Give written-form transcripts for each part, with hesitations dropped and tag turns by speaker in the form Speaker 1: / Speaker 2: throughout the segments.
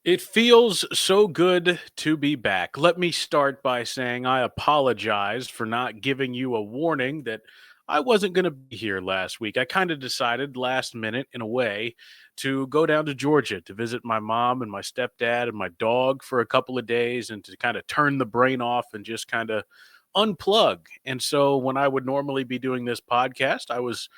Speaker 1: It feels so good to be back. Let me start by saying I apologize for not giving you a warning that I wasn't going to be here last week. I kind of decided last minute, in a way, to go down to Georgia to visit my mom and my stepdad and my dog for a couple of days and to kind of turn the brain off and just kind of unplug. And so when I would normally be doing this podcast, I was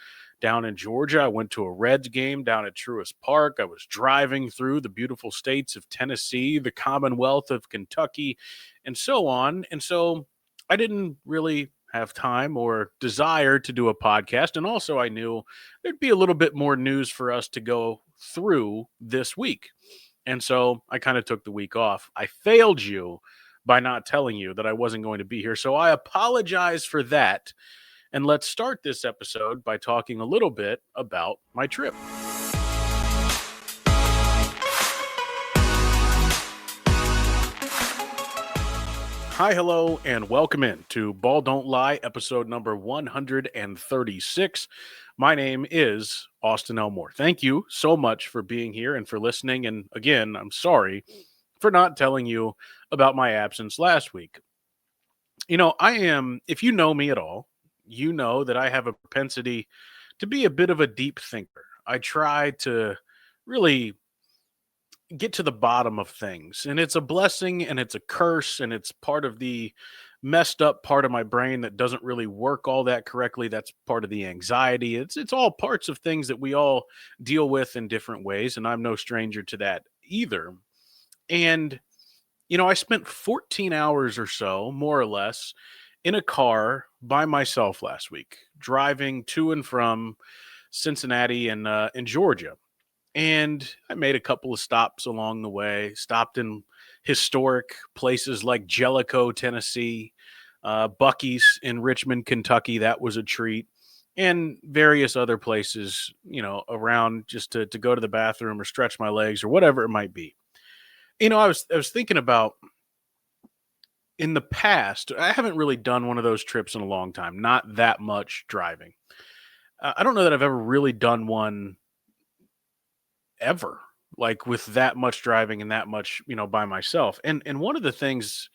Speaker 1: down in Georgia. I went to a Reds game down at Truist Park. I was driving through the beautiful states of Tennessee, the Commonwealth of Kentucky, and so on. And so I didn't really have time or desire to do a podcast. And also, I knew there'd be a little bit more news for us to go through this week. And so I kind of took the week off. I failed you by not telling you that I wasn't going to be here. So I apologize for that. And let's start this episode by talking a little bit about my trip. Hi, hello, and welcome in to Ball Don't Lie, episode number 136. My name is Austin Elmore. Thank you so much for being here and for listening. And again, I'm sorry for not telling you about my absence last week. If you know me at all, you know that I have a propensity to be a bit of a deep thinker. I try to really get to the bottom of things, and it's a blessing and it's a curse, and it's part of the messed up part of my brain that doesn't really work all that correctly. That's part of the anxiety. It's all parts of things that we all deal with in different ways, and I'm no stranger to that either. And I spent 14 hours or so, more or less, in a car by myself last week, driving to and from Cincinnati and in Georgia. And I made a couple of stops along the way, stopped in historic places like Jellicoe, Tennessee, Bucky's in Richmond, Kentucky. That was a treat. And various other places, around just to go to the bathroom or stretch my legs or whatever it might be. I was thinking about in the past, I haven't really done one of those trips in a long time, not that much driving. I don't know that I've ever really done one ever, like with that much driving and that much, by myself. And one of the things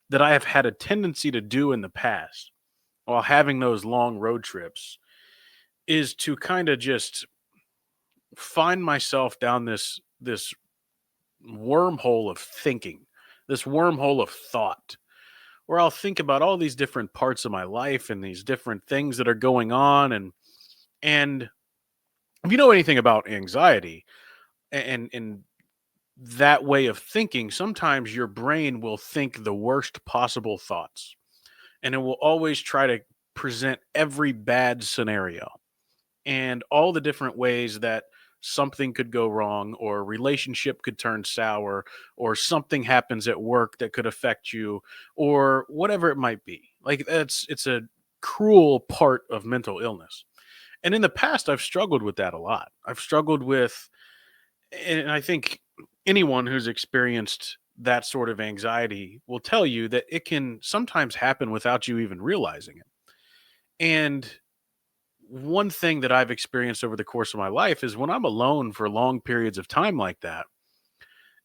Speaker 1: that I have had a tendency to do in the past while having those long road trips is to kind of just find myself down this wormhole of thinking, this wormhole of thought where I'll think about all these different parts of my life and these different things that are going on. And if you know anything about anxiety and that way of thinking, sometimes your brain will think the worst possible thoughts, and it will always try to present every bad scenario and all the different ways that something could go wrong or a relationship could turn sour or something happens at work that could affect you or whatever it might be. Like it's a cruel part of mental illness. And in the past I've struggled with that a lot. I've struggled with, and I think anyone who's experienced that sort of anxiety will tell you that it can sometimes happen without you even realizing it. And one thing that I've experienced over the course of my life is when I'm alone for long periods of time like that,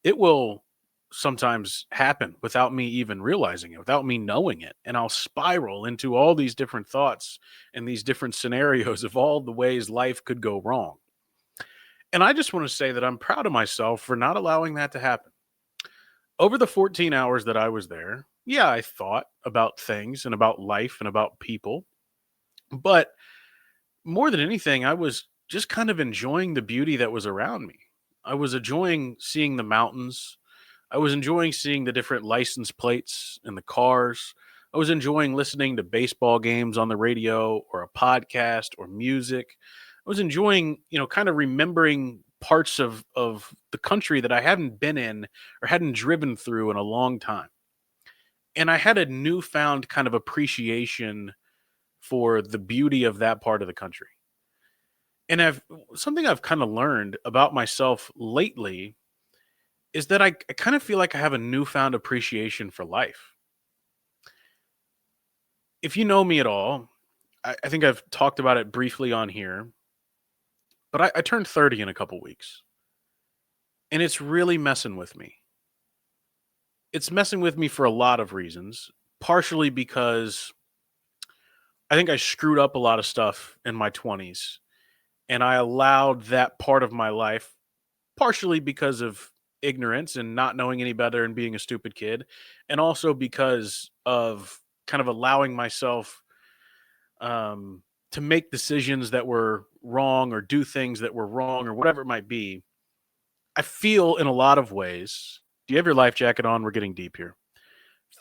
Speaker 1: it will sometimes happen without me even realizing it, without me knowing it. And I'll spiral into all these different thoughts and these different scenarios of all the ways life could go wrong. And I just want to say that I'm proud of myself for not allowing that to happen. Over the 14 hours that I was there, yeah, I thought about things and about life and about people. But more than anything, I was just kind of enjoying the beauty that was around me. I was enjoying seeing the mountains. I was enjoying seeing the different license plates and the cars. I was enjoying listening to baseball games on the radio or a podcast or music. I was enjoying, kind of remembering parts of the country that I hadn't been in or hadn't driven through in a long time. And I had a newfound kind of appreciation for the beauty of that part of the country. And I've something I've kind of learned about myself lately is that I kind of feel like I have a newfound appreciation for life. If you know me at all, I think I've talked about it briefly on here, but I turned 30 in a couple weeks. and it's really messing with me. It's messing with me for a lot of reasons, partially because I think I screwed up a lot of stuff in my 20s and I allowed that part of my life, partially because of ignorance and not knowing any better and being a stupid kid, and also because of kind of allowing myself to make decisions that were wrong or do things that were wrong or whatever it might be. I feel in a lot of ways, do you have your life jacket on? We're getting deep here.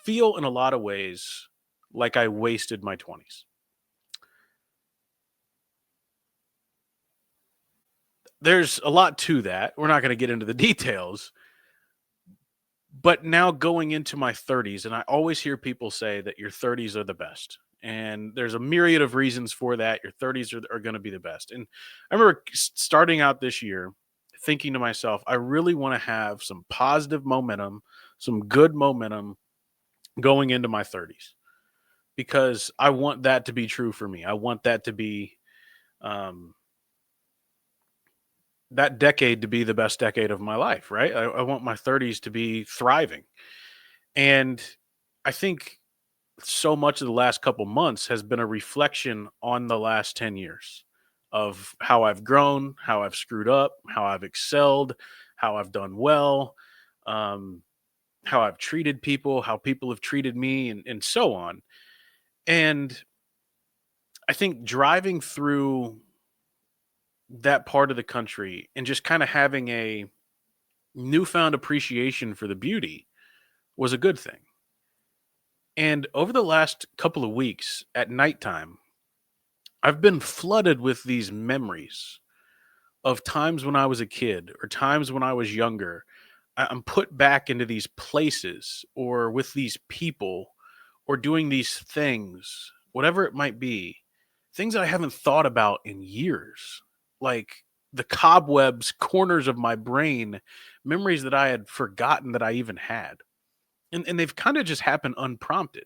Speaker 1: Feel in a lot of ways like I wasted my 20s. There's a lot to that. We're not going to get into the details. But now going into my 30s, and I always hear people say that your 30s are the best. And there's a myriad of reasons for that. Your 30s are going to be the best. And I remember starting out this year thinking to myself, I really want to have some positive momentum, some good momentum going into my 30s because I want that to be true for me. I want that to be um, that decade to be the best decade of my life, right? I want my 30s to be thriving. And I think so much of the last couple months has been a reflection on the last 10 years of how I've grown, how I've screwed up, how I've excelled, how I've done well, um, how I've treated people, how people have treated me, and so on. And I think driving through that part of the country and just kind of having a newfound appreciation for the beauty was a good thing. And over the last couple of weeks at nighttime, I've been flooded with these memories of times when I was a kid or times when I was younger. I'm put back into these places or with these people or doing these things, whatever it might be, things I haven't thought about in years. Like the cobwebs, corners of my brain, memories that I had forgotten that I even had. And they've kind of just happened unprompted.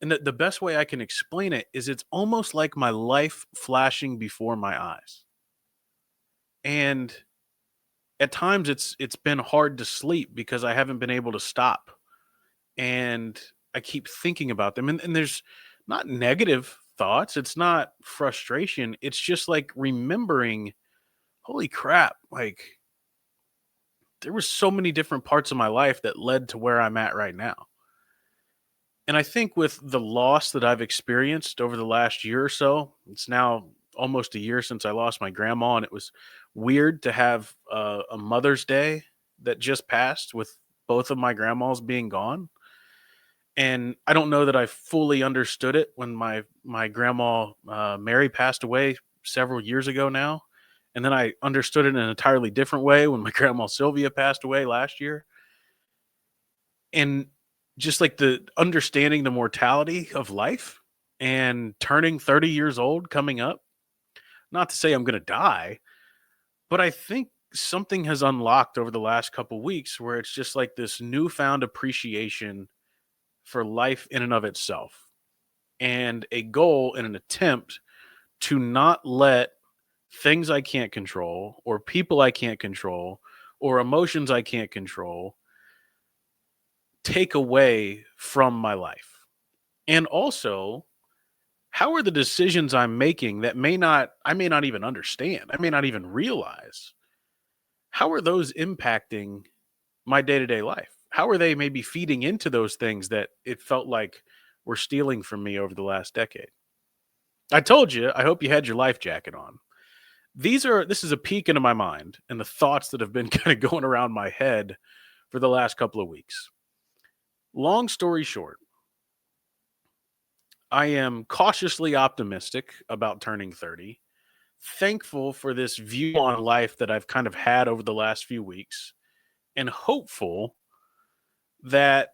Speaker 1: And the best way I can explain it is it's almost like my life flashing before my eyes. And at times it's been hard to sleep because I haven't been able to stop. And I keep thinking about them. And there's not negative thoughts, it's not frustration. It's just like remembering, holy crap, like there were so many different parts of my life that led to where I'm at right now. And I think with the loss that I've experienced over the last year or so, it's now almost a year since I lost my grandma, and it was weird to have a Mother's Day that just passed with both of my grandmas being gone. And I don't know that I fully understood it when my grandma Mary passed away several years ago now, and then I understood it in an entirely different way when my grandma Sylvia passed away last year. And just like the understanding the mortality of life and turning 30 years old coming up, not to say I'm going to die, but I think something has unlocked over the last couple weeks where it's just like this newfound appreciation for life in and of itself and a goal and an attempt to not let things I can't control or people I can't control or emotions I can't control take away from my life. And also, how are the decisions I'm making that I may not even understand, I may not even realize, how are those impacting my day-to-day life? How are they maybe feeding into those things that it felt like were stealing from me over the last decade? I told you, I hope you had your life jacket on. This is a peek into my mind and the thoughts that have been kind of going around my head for the last couple of weeks. Long story short, I am cautiously optimistic about turning 30, thankful for this view on life that I've kind of had over the last few weeks, and hopeful that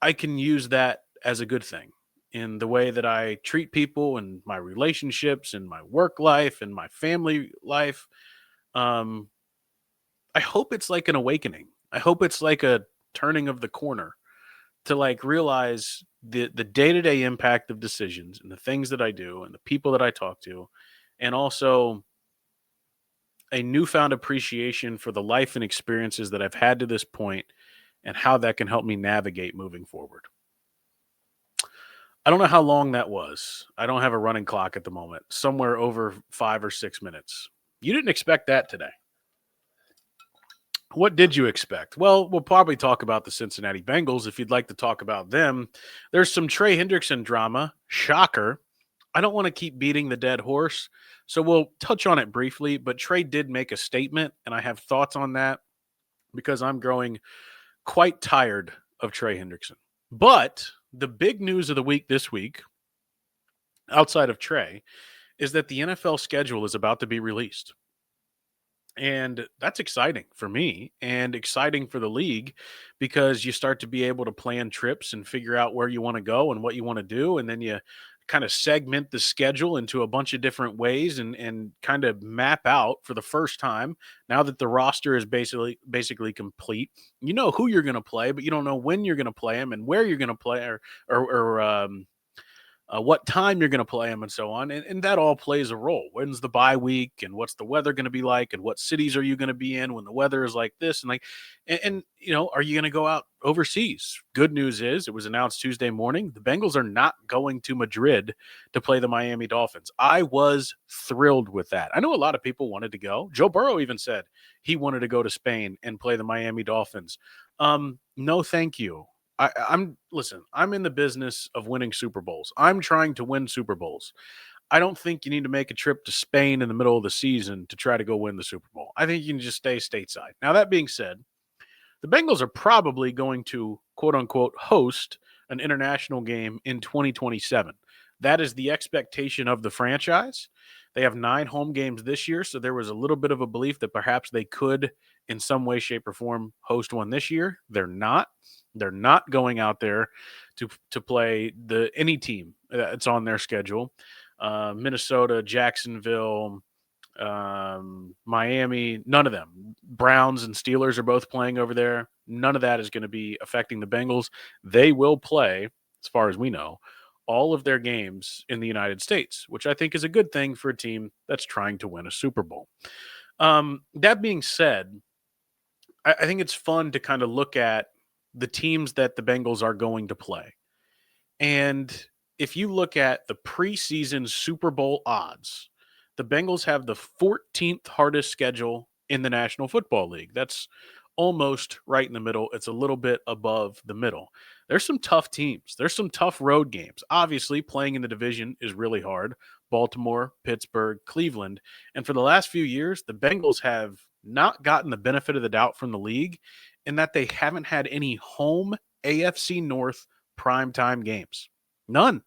Speaker 1: I can use that as a good thing in the way that I treat people and my relationships and my work life and my family life. Um, I hope it's like an awakening. I hope it's like a turning of the corner to like realize the day-to-day impact of decisions and the things that I do and the people that I talk to, and also a newfound appreciation for the life and experiences that I've had to this point and how that can help me navigate moving forward. I don't know how long that was. I don't have a running clock at the moment. Somewhere over 5 or 6 minutes. You didn't expect that today. What did you expect? Well, we'll probably talk about the Cincinnati Bengals if you'd like to talk about them. There's some Trey Hendrickson drama. Shocker. I don't want to keep beating the dead horse, so we'll touch on it briefly. But Trey did make a statement, and I have thoughts on that because I'm growing quite tired of Trey Hendrickson. But the big news of the week this week, outside of Trey, is that the NFL schedule is about to be released. And that's exciting for me and exciting for the league because you start to be able to plan trips and figure out where you want to go and what you want to do. And then you kind of segment the schedule into a bunch of different ways and kind of map out for the first time. Now that the roster is basically complete, you know who you're going to play, but you don't know when you're going to play them and where you're going to play or what time you're going to play them and so on. And that all plays a role. When's the bye week and what's the weather going to be like and what cities are you going to be in when the weather is like this? And are you going to go out overseas? Good news is it was announced Tuesday morning. The Bengals are not going to Madrid to play the Miami Dolphins. I was thrilled with that. I know a lot of people wanted to go. Joe Burrow even said he wanted to go to Spain and play the Miami Dolphins. No, thank you. I'm in the business of winning Super Bowls. I'm trying to win Super Bowls. I don't think you need to make a trip to Spain in the middle of the season to try to go win the Super Bowl. I think you can just stay stateside. Now, that being said, the Bengals are probably going to, quote unquote, host an international game in 2027. That is the expectation of the franchise. They have 9 home games this year, so there was a little bit of a belief that perhaps they could, in some way, shape, or form, host one this year. They're not. They're not going out there to play any team that's on their schedule. Minnesota, Jacksonville, Miami, none of them. Browns and Steelers are both playing over there. None of that is going to be affecting the Bengals. They will play, as far as we know, all of their games in the United States, which I think is a good thing for a team that's trying to win a Super Bowl. That being said, I think it's fun to kind of look at the teams that the Bengals are going to play. And if you look at the preseason Super Bowl odds, the Bengals have the 14th hardest schedule in the National Football League. That's almost right in the middle. It's a little bit above the middle. There's some tough teams. There's some tough road games. Obviously, playing in the division is really hard. Baltimore, Pittsburgh, Cleveland. And for the last few years, the Bengals have not gotten the benefit of the doubt from the league in that they haven't had any home AFC North primetime games. None.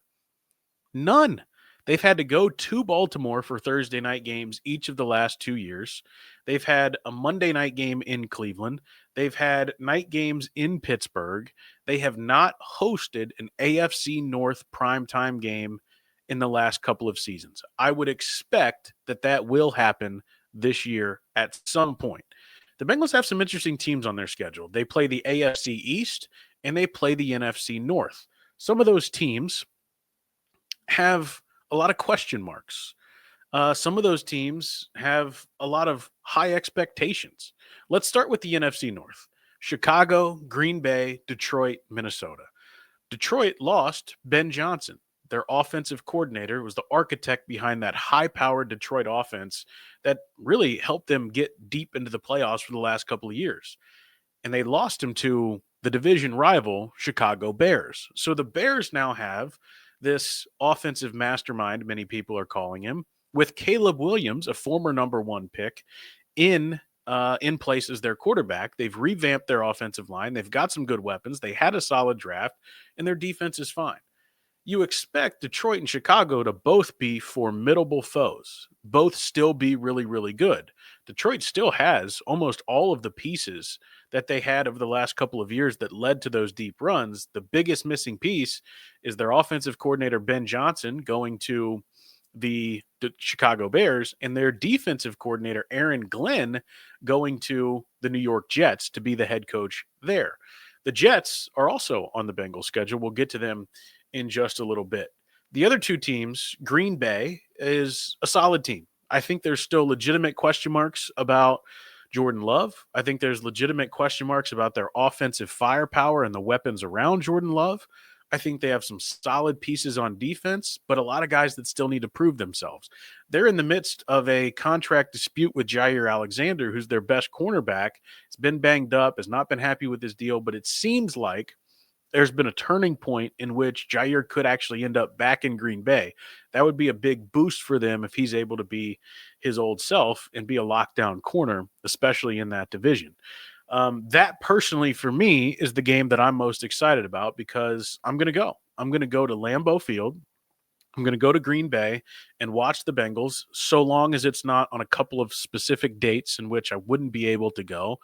Speaker 1: They've had to go to Baltimore for Thursday night games each of the last 2 years. They've had a Monday night game in Cleveland. They've had night games in Pittsburgh. They have not hosted an AFC North primetime game in the last couple of seasons. I would expect that will happen this year at some point. The Bengals have some interesting teams on their schedule. They play the AFC East and they play the NFC North. Some of those teams have a lot of question marks. Some of those teams have a lot of high expectations. Let's start with the NFC North. Chicago, Green Bay, Detroit, Minnesota. Detroit lost Ben Johnson. Their offensive coordinator was the architect behind that high-powered Detroit offense that really helped them get deep into the playoffs for the last couple of years. And they lost him to the division rival, Chicago Bears. So the Bears now have this offensive mastermind, many people are calling him, with Caleb Williams, a former number 1 pick, in place as their quarterback. They've revamped their offensive line. They've got some good weapons. They had a solid draft, and their defense is fine. You expect Detroit and Chicago to both be formidable foes, both still be really, really good. Detroit still has almost all of the pieces that they had over the last couple of years that led to those deep runs. The biggest missing piece is their offensive coordinator, Ben Johnson, going to the Chicago Bears, and their defensive coordinator, Aaron Glenn, going to the New York Jets to be the head coach there. The Jets are also on the Bengals schedule. We'll get to them in just a little bit. The other 2 teams, Green Bay is a solid team. I think there's still legitimate question marks about Jordan Love. I think there's legitimate question marks about their offensive firepower and the weapons around Jordan Love. I think they have some solid pieces on defense, but a lot of guys that still need to prove themselves. They're in the midst of a contract dispute with Jair Alexander, who's their best cornerback. He's been banged up, has not been happy with his deal, but it seems like there's been a turning point in which Jair could actually end up back in Green Bay. That would be a big boost for them if he's able to be his old self and be a lockdown corner, especially in that division. That personally, for me, is the game that I'm most excited about because I'm going to go. I'm going to go to Lambeau Field. I'm going to go to Green Bay and watch the Bengals, so long as it's not on a couple of specific dates in which I wouldn't be able to go.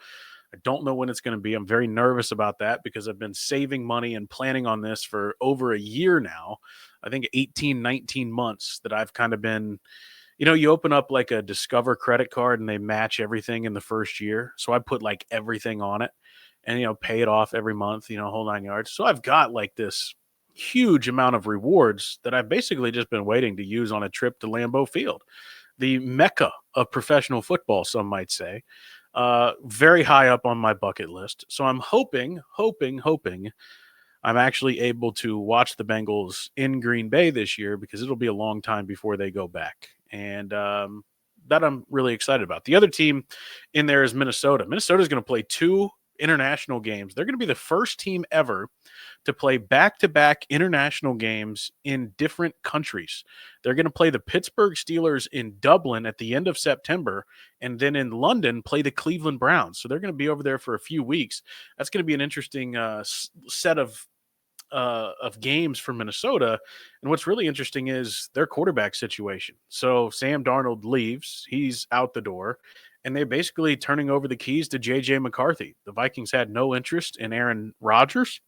Speaker 1: I don't know when it's going to be. I'm very nervous about that because I've been saving money and planning on this for over a year now. I think 18, 19 months that I've kind of been, you open up like a Discover credit card and they match everything in the first year. So I put like everything on it and, pay it off every month, whole 9 yards. So I've got like this huge amount of rewards that I've basically just been waiting to use on a trip to Lambeau Field, the mecca of professional football, some might say. Very high up on my bucket list. So I'm hoping I'm actually able to watch the Bengals in Green Bay this year because it'll be a long time before they go back. And that I'm really excited about. The other team in there is Minnesota. Minnesota is going to play 2 international games. They're going to be the first team ever to play back-to-back international games in different countries. They're going to play the Pittsburgh Steelers in Dublin at the end of September, and then in London play the Cleveland Browns. So they're going to be over there for a few weeks. That's going to be an interesting set of games for Minnesota. And what's really interesting is their quarterback situation. So Sam Darnold leaves. He's out the door. And they're basically turning over the keys to J.J. McCarthy. The Vikings had no interest in Aaron Rodgers,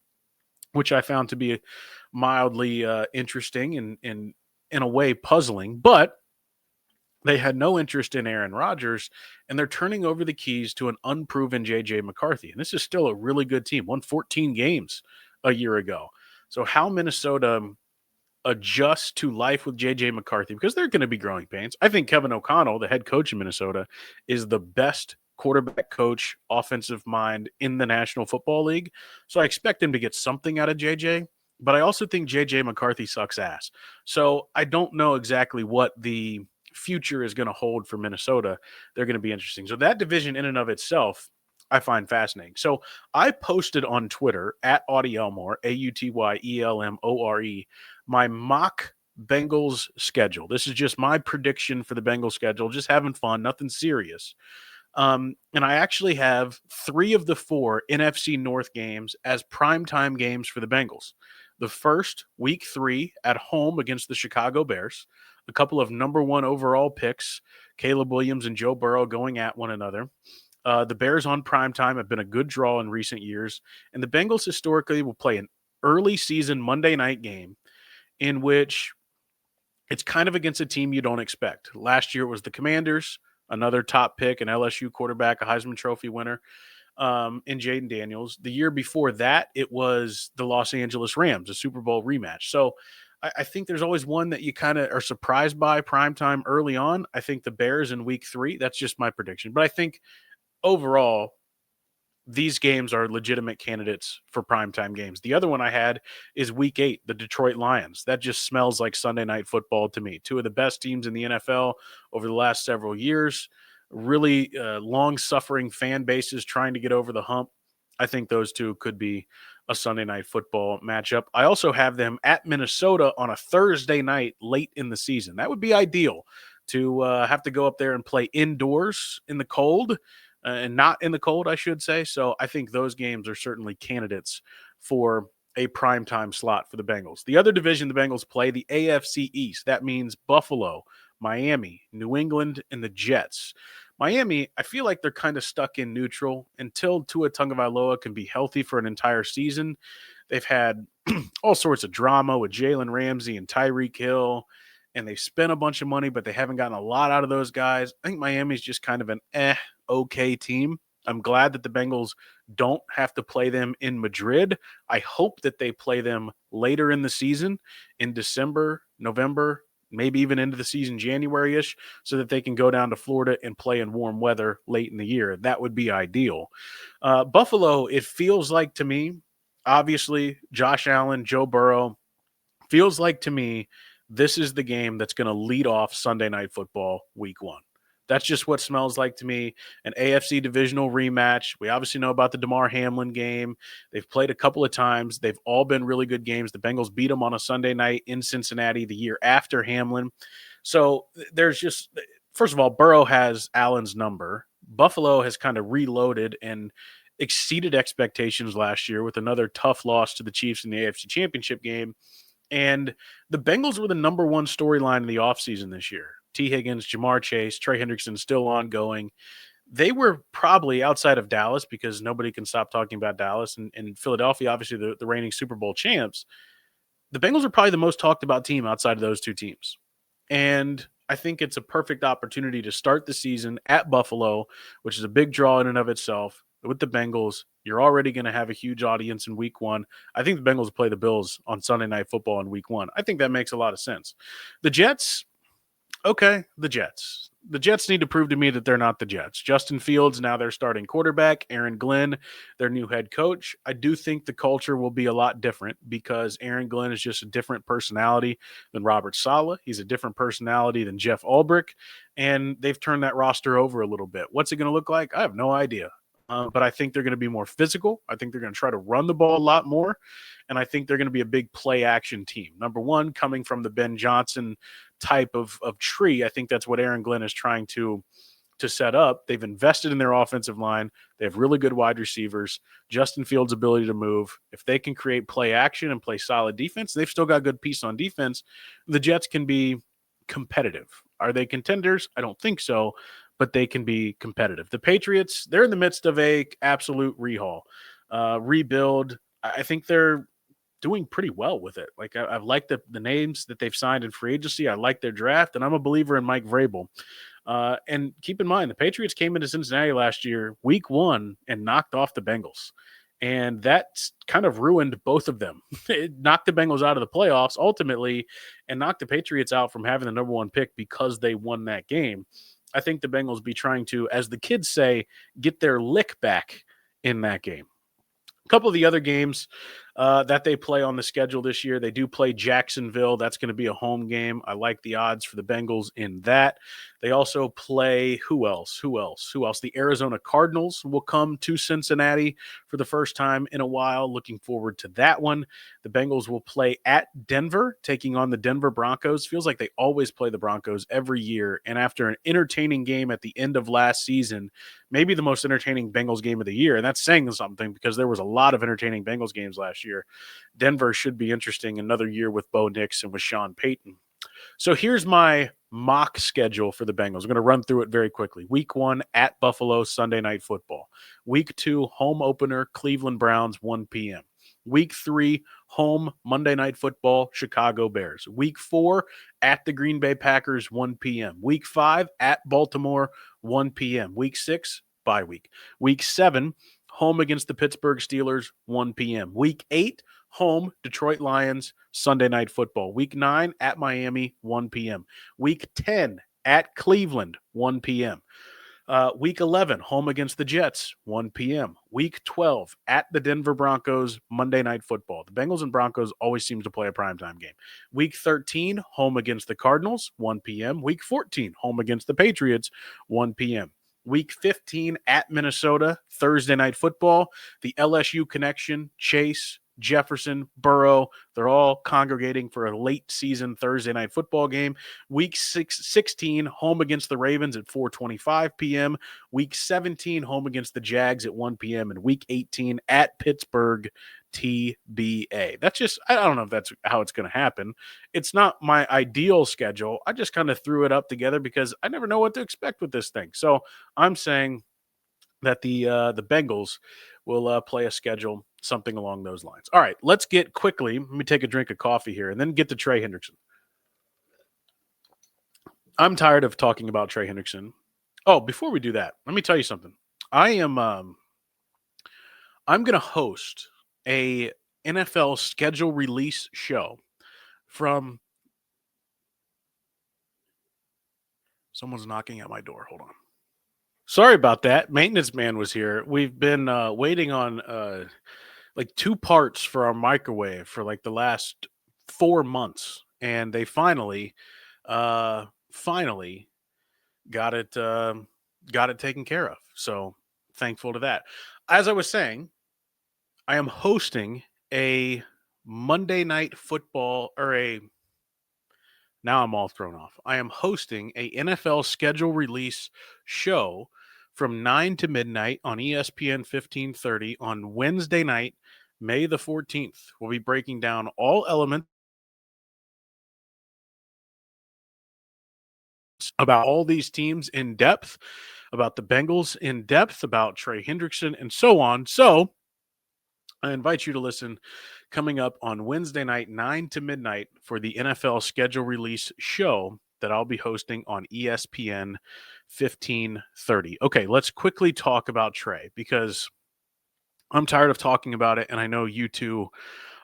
Speaker 1: which I found to be mildly interesting and in a way puzzling. But they had no interest in Aaron Rodgers, and they're turning over the keys to an unproven J.J. McCarthy. And this is still a really good team, won 14 games a year ago. So how Minnesota adjust to life with J.J. McCarthy, because they're going to be growing pains. I think Kevin O'Connell, the head coach in Minnesota, is the best quarterback coach, offensive mind in the National Football League. So I expect him to get something out of JJ, but I also think JJ McCarthy sucks ass. So I don't know exactly what the future is going to hold for Minnesota. They're going to be interesting. So that division in and of itself, I find fascinating. So I posted on Twitter at Auty Elmore, AUTYELMORE, my mock Bengals schedule. This is just my prediction for the Bengals schedule, just having fun, nothing serious. And I actually have 3 of the 4 NFC North games as primetime games for the Bengals. The first, week 3, at home against the Chicago Bears. A couple of number 1 overall picks, Caleb Williams and Joe Burrow, going at one another. The Bears on primetime have been a good draw in recent years. And the Bengals historically will play an early season Monday night game in which it's kind of against a team you don't expect. Last year it was the Commanders, another top pick, an LSU quarterback, a Heisman Trophy winner, in Jaden Daniels. The year before that, it was the Los Angeles Rams, a Super Bowl rematch. So I think there's always one that you kind of are surprised by primetime early on. I think the Bears in week 3, that's just my prediction. But I think overall, these games are legitimate candidates for primetime games. The other one I had is week 8, the Detroit Lions. That just smells like Sunday night football to me. 2 of the best teams in the NFL over the last several years. Really long-suffering fan bases trying to get over the hump. I think those 2 could be a Sunday night football matchup. I also have them at Minnesota on a Thursday night late in the season. That would be ideal to have to go up there and play indoors in the cold. And not in the cold, I should say. So I think those games are certainly candidates for a primetime slot for the Bengals. The other division the Bengals play, the AFC East. That means Buffalo, Miami, New England, and the Jets. Miami, I feel like they're kind of stuck in neutral until Tua Tagovailoa can be healthy for an entire season. They've had all sorts of drama with Jalen Ramsey and Tyreek Hill, and they've spent a bunch of money, but they haven't gotten a lot out of those guys. I think Miami's just kind of an okay team. I'm glad that the Bengals don't have to play them in Madrid. I hope that they play them later in the season, in December, November, maybe even into the season January-ish, so that they can go down to Florida and play in warm weather late in the year. That would be ideal. Buffalo, it feels like to me, obviously, Josh Allen, Joe Burrow, feels like to me this is the game that's going to lead off Sunday Night Football week 1. That's just what smells like to me. An AFC divisional rematch. We obviously know about the Damar Hamlin game. They've played a couple of times. They've all been really good games. The Bengals beat them on a Sunday night in Cincinnati the year after Hamlin. So there's just, first of all, Burrow has Allen's number. Buffalo has kind of reloaded and exceeded expectations last year with another tough loss to the Chiefs in the AFC Championship game. And the Bengals were the number one storyline in the offseason this year. T. Higgins, Jamar Chase, Trey Hendrickson still ongoing. They were probably outside of Dallas, because nobody can stop talking about Dallas, and Philadelphia, obviously the reigning Super Bowl champs. The Bengals are probably the most talked about team outside of those two teams. And I think it's a perfect opportunity to start the season at Buffalo, which is a big draw in and of itself. With the Bengals, you're already going to have a huge audience in week 1. I think the Bengals will play the Bills on Sunday Night Football in week 1. I think that makes a lot of sense. The Jets, okay, the Jets. The Jets need to prove to me that they're not the Jets. Justin Fields, now their starting quarterback. Aaron Glenn, their new head coach. I do think the culture will be a lot different, because Aaron Glenn is just a different personality than Robert Saleh. He's a different personality than Jeff Ulbrich, and they've turned that roster over a little bit. What's it going to look like? I have no idea. But I think they're going to be more physical. I think they're going to try to run the ball a lot more. And I think they're going to be a big play action team. Number one, coming from the Ben Johnson type of tree, I think that's what Aaron Glenn is trying to set up. They've invested in their offensive line. They have really good wide receivers. Justin Fields' ability to move. If they can create play action and play solid defense, they've still got good piece on defense. The Jets can be competitive. Are they contenders? I don't think so, but they can be competitive. The Patriots, they're in the midst of a absolute rebuild. I think they're doing pretty well with it. Like, I've liked the names that they've signed in free agency. I like their draft, and I'm a believer in Mike Vrabel. And keep in mind, the Patriots came into Cincinnati last year, week 1, and knocked off the Bengals. And that's kind of ruined both of them. It knocked the Bengals out of the playoffs ultimately, and knocked the Patriots out from having the number 1 pick because they won that game. I think the Bengals be trying to, as the kids say, get their lick back in that game. A couple of the other games that they play on the schedule this year, they do play Jacksonville. That's going to be a home game. I like the odds for the Bengals in that. They also play who else? The Arizona Cardinals will come to Cincinnati for the first time in a while. Looking forward to that one. The Bengals will play at Denver, taking on the Denver Broncos. Feels like they always play the Broncos every year. And after an entertaining game at the end of last season, maybe the most entertaining Bengals game of the year. And that's saying something, because there was a lot of entertaining Bengals games last year. Denver should be interesting. Another year with Bo Nix and with Sean Payton. So here's my mock schedule for the Bengals. I'm going to run through it very quickly. Week 1 at Buffalo, Sunday Night Football. Week 2, home opener, Cleveland Browns, 1 p.m. Week 3, home Monday Night Football, Chicago Bears. Week 4, at the Green Bay Packers, 1 p.m. Week 5, at Baltimore, 1 p.m. Week 6, bye week. Week 7, home against the Pittsburgh Steelers, 1 p.m. Week 8, home Detroit Lions, Sunday Night Football. Week 9, at Miami, 1 p.m. Week 10, at Cleveland, 1 p.m. Week 11, home against the Jets, 1 p.m. Week 12, at the Denver Broncos, Monday Night Football. The Bengals and Broncos always seem to play a primetime game. Week 13, home against the Cardinals, 1 p.m. Week 14, home against the Patriots, 1 p.m. Week 15, at Minnesota, Thursday Night Football. The LSU connection, Chase, Jefferson, Burrow, they're all congregating for a late season Thursday Night Football game. Week 16, home against the Ravens at 4:25 p.m. Week 17, home against the Jags at 1 p.m. And Week 18, at Pittsburgh, TBA. That's just, I don't know if that's how it's going to happen. It's not my ideal schedule. I just kind of threw it up together because I never know what to expect with this thing. So I'm saying that the Bengals will play a schedule, something along those lines. All right, let's get quickly. Let me take a drink of coffee here and then get to Trey Hendrickson. I'm tired of talking about Trey Hendrickson. Oh, before we do that, let me tell you something. I'm going to host a NFL schedule release show from Someone's knocking at my door. Hold on. Sorry about that. Maintenance man was here. We've been waiting on like two parts for our microwave for like the last 4 months, and they finally got it got it taken care of. So thankful to that. As I was saying, I am hosting a Monday night football or a now I'm all thrown off. I am hosting a NFL schedule release show from 9 to midnight on ESPN 1530 on Wednesday night, May the 14th. We'll be breaking down all elements about all these teams in depth, about the Bengals in depth, about Trey Hendrickson, and so on. So I invite you to listen coming up on Wednesday night, 9 to midnight, for the NFL schedule release show that I'll be hosting on ESPN 1530. Okay, let's quickly talk about Trey because I'm tired of talking about it, and I know you two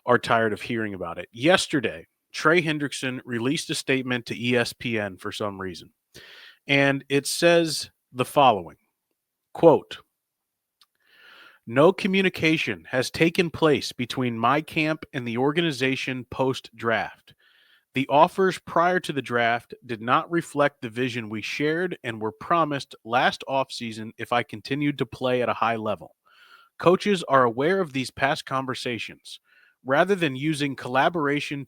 Speaker 1: are tired of hearing about it. Yesterday, Trey Hendrickson released a statement to ESPN for some reason, and it says the following, quote, "No communication has taken place between my camp and the organization post-draft. The offers prior to the draft did not reflect the vision we shared and were promised last offseason if I continued to play at a high level. Coaches are aware of these past conversations. Rather than using collaboration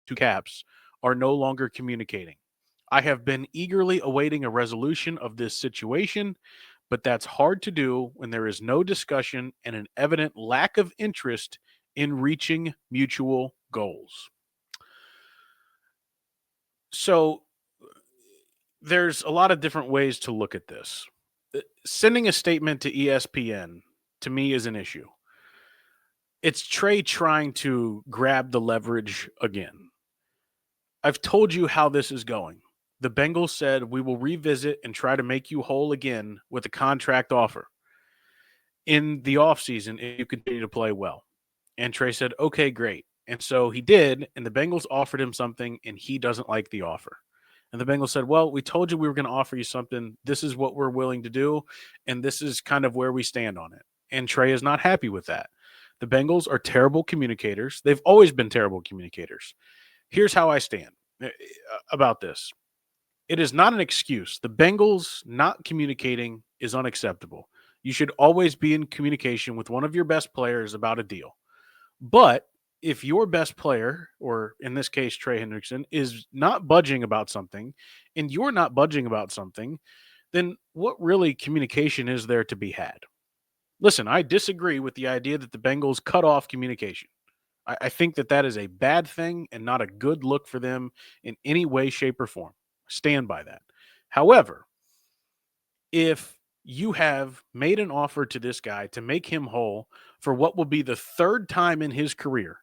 Speaker 1: to caps, are no longer communicating. I have been eagerly awaiting a resolution of this situation, but that's hard to do when there is no discussion and an evident lack of interest in reaching mutual goals." So there's a lot of different ways to look at this. Sending a statement to ESPN to me is an issue. It's Trey trying to grab the leverage again. I've told you how this is going. The Bengals said we will revisit and try to make you whole again with a contract offer in the offseason if you continue to play well. And Trey said, okay, great. And so he did, and the Bengals offered him something, and he doesn't like the offer. And the Bengals said, well, we told you we were going to offer you something. This is what we're willing to do, and this is kind of where we stand on it. And Trey is not happy with that. The Bengals are terrible communicators. They've always been terrible communicators. Here's how I stand about this. It is not an excuse. The Bengals not communicating is unacceptable. You should always be in communication with one of your best players about a deal. But if your best player, or in this case, Trey Hendrickson, is not budging about something and you're not budging about something, then what really communication is there to be had? Listen, I disagree with the idea that the Bengals cut off communication. I think that that is a bad thing and not a good look for them in any way, shape, or form. Stand by that. However, if you have made an offer to this guy to make him whole for what will be the third time in his career,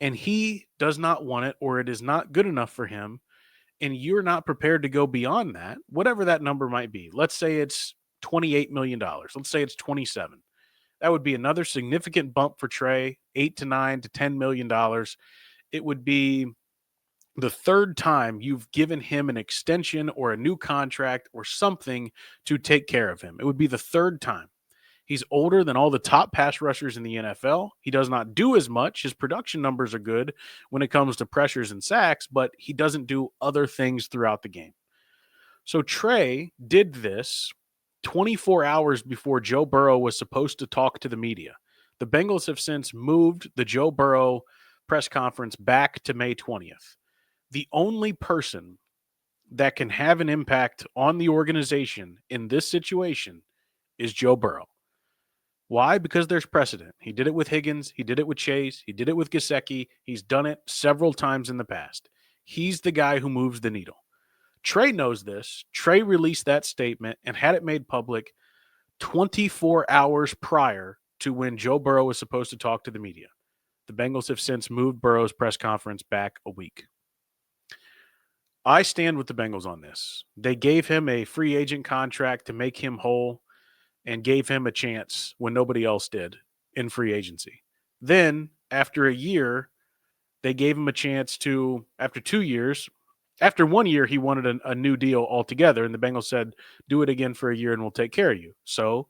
Speaker 1: and he does not want it or it is not good enough for him, and you're not prepared to go beyond that, whatever that number might be, let's say it's $28 million. Let's say it's 27. That would be another significant bump for Trey, 8 to 9 to $10 million. It would be the third time you've given him an extension or a new contract or something to take care of him. It would be the third time. He's older than all the top pass rushers in the NFL. He does not do as much. His production numbers are good when it comes to pressures and sacks, but he doesn't do other things throughout the game. So Trey did this 24 hours before Joe Burrow was supposed to talk to the media. The Bengals have since moved the Joe Burrow press conference back to May 20th. The only person that can have an impact on the organization in this situation is Joe Burrow. Why? Because there's precedent. He did it with Higgins. He did it with Chase. He did it with Gesicki. He's done it several times in the past. He's the guy who moves the needle. Trey knows this. Trey released that statement and had it made public 24 hours prior to when Joe Burrow was supposed to talk to the media. The Bengals have since moved Burrow's press conference back a week. I stand with the Bengals on this. They gave him a free agent contract to make him whole and gave him a chance when nobody else did in free agency. Then, after a year, they gave him a chance to, after 2 years, after 1 year, he wanted a new deal altogether, and the Bengals said, do it again for a year and we'll take care of you. So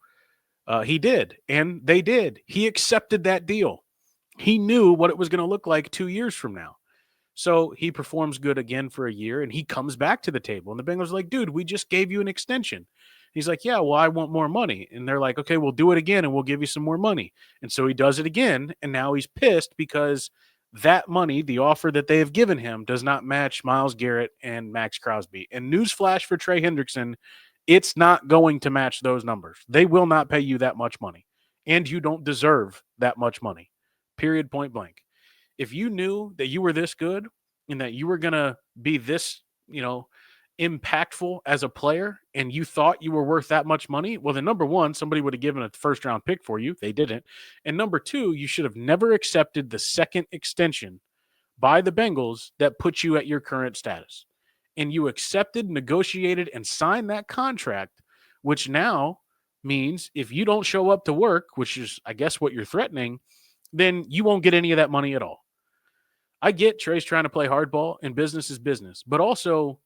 Speaker 1: he did, and they did. He accepted that deal. He knew what it was going to look like 2 years from now. So he performs good again for a year, and he comes back to the table. And the Bengals are like, dude, we just gave you an extension. He's like, yeah, well, I want more money. And they're like, okay, we'll do it again, and we'll give you some more money. And so he does it again, and now he's pissed because that money, the offer that they have given him, does not match Myles Garrett and Max Crosby. And newsflash for Trey Hendrickson, it's not going to match those numbers. They will not pay you that much money, and you don't deserve that much money, period, point blank. If you knew that you were this good and that you were going to be this, impactful as a player, and you thought you were worth that much money, well, then number one, somebody would have given a first round pick for you. They didn't. And number two, you should have never accepted the second extension by the Bengals that put you at your current status. And you accepted, negotiated, and signed that contract, which now means if you don't show up to work, which is, I guess, what you're threatening, then you won't get any of that money at all. I get Trey's trying to play hardball, and business is business. But also,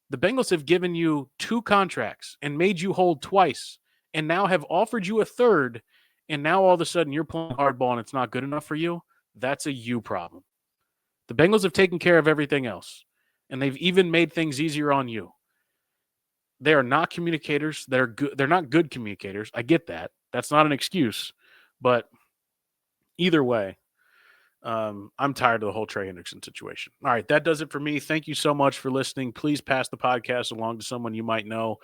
Speaker 1: the Bengals have given you 2 contracts and made you hold twice, and now have offered you a third, and now all of a sudden you're playing hardball and it's not good enough for you. That's a you problem. The Bengals have taken care of everything else, and they've even made things easier on you. They are not communicators. They're not good communicators. I get that. That's not an excuse. But either way, I'm tired of the whole Trey Hendrickson situation. All right, that does it for me. Thank you so much for listening. Please pass the podcast along to someone you might know,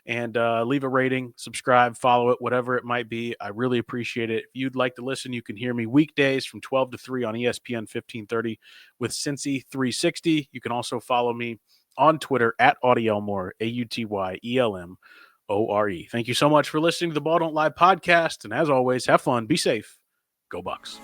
Speaker 1: and leave a rating, subscribe, follow it, whatever it might be. I really appreciate it. If you'd like to listen, you can hear me weekdays from 12 to 3 on ESPN 1530 with Cincy 360. You can also follow me on Twitter at Auty Elmore, AUTYELMORE. Thank you so much for listening to the Ball Don't Lie podcast, and as always, have fun, be safe, go Bucks.